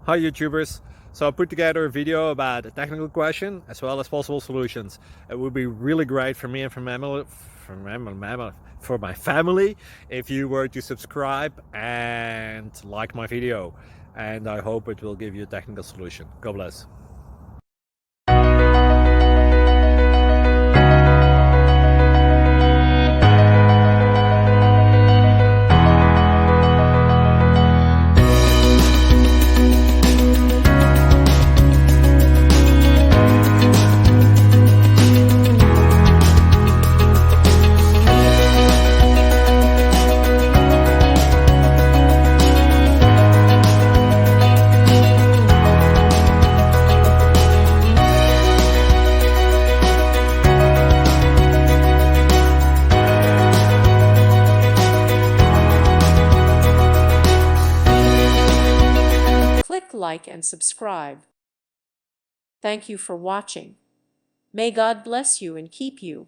Hi YouTubers. So I put together a video about a technical question as well as possible solutions. It would be really great for me and for my family if you were to subscribe and like my video. And I hope it will give you a technical solution. God bless. Click like and subscribe. Thank you for watching. May God bless you and keep you.